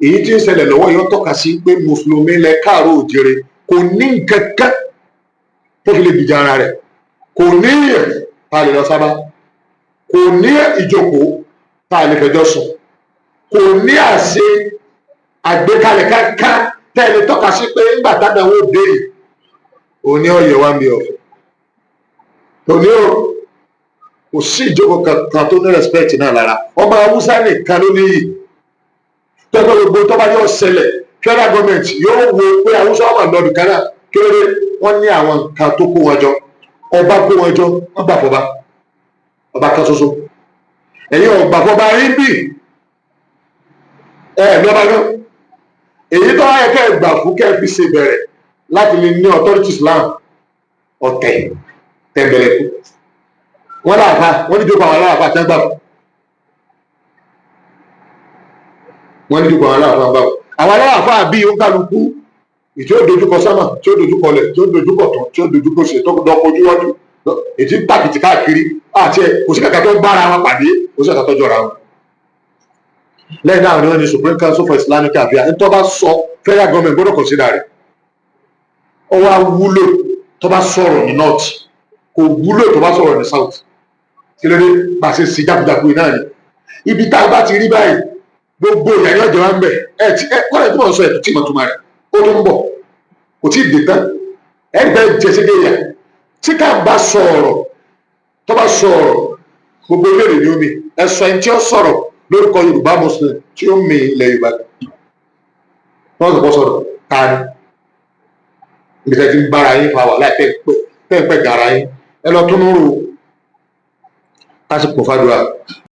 èyí tí ń ṣẹlẹ̀ lọ́wọ́ yóò tọ́ka sí pé mùsùlùmí lẹ káàárọ̀ òjìrè kò ní nǹkan kan tó fi lè gbìjà ara rẹ̀, kò ní ìyẹn tá a lè lọ sábà, kò ní ìjókòó tá a lè fẹjọ́ sùn, kò ní àṣẹ àgbékalẹ̀ kankan tẹ́ ẹ lè tọ́ka sí pé nígbà tádàwó béèrè òní ọ̀yẹ̀ wá mi ọ̀fẹ́ òní o kò sí ìjókòó kankan tó ní respect náà lára. ọmọ haúsá nìkan ló níyì tọ́gbọ́ gbogbo tó bá yóò ṣẹlẹ̀ federal government yóò wo pé haúsá ọmọ lọ́dún kan náà kéré wọ́n ní àwọn nǹkan tó kó wọn jọ, ọba kó wọn jọ wọ́n gbà fọba ọba kan ṣoṣo, ẹ̀yin ọgbà fọba yín bì lọ́ba náà èyí tó wáyé kẹ́ ẹ̀ gbà fún kẹ́ ẹ̀ fi ṣe bẹ̀rẹ̀ láti lè ní authority Islam ọ̀tẹ̀ tẹ̀m̀bẹ̀lẹ̀kú wọ́n láàfà wọ́n ní jókòó àwọn aláàfà tẹ́ gbà fún wọ́n ní jókòó àwọn aláàfà gbà fún àwọn aláàfà bí ó kálukú ìtí ó dojúkọ sámà tí ó dojúkọ lẹ̀ tí ó dojúkọ tán tí ó dojúkọ ṣe tó dọ́kọ ojúwájú ètí tàkìtì káàkiri àti ẹ̀ kò sí kàkà tó bára wọn pàdé kò sí kàkà tó jọra wọn. lẹ́yìn náà ni wọ́n ní Supreme Council for Islamic Affairs ní tó bá sọ federal government gbọ́dọ̀ consider rẹ̀ ó wá wúlò tó bá sọ̀rọ̀ ní north kò wúlò tó bá sọ̀rọ̀ ní south kí ló dé bá a ṣe sí jákujáku náà ni ibi tá a bá ti rí báyìí gbogbo ìyàrá ọjọ́ wa ń bẹ̀ kọ́lẹ̀ tí wọ́n sọ ẹ̀ tí mo túmọ̀ rẹ̀ ó tó ń bọ̀ kò tí ì dé tán ẹgbẹ́ jẹsẹ́gẹ́ yà tí ká bá sọ̀rọ̀ tó bá sọ̀rọ̀ gbogbo ìbéèrè ni ó mi ẹ̀sọ́ ẹni tí ó sọ̀rọ̀ lórúkọ Yorùbá Muslim tí ó mi ilẹ̀ Yorùbá wọ́n sọ sọ̀rọ̀ ta ni ibi tẹ́ ti ń bára yín fa wà láì pẹ́ gara yín ẹ lọ tún ń rò lásìkò fàdúrà.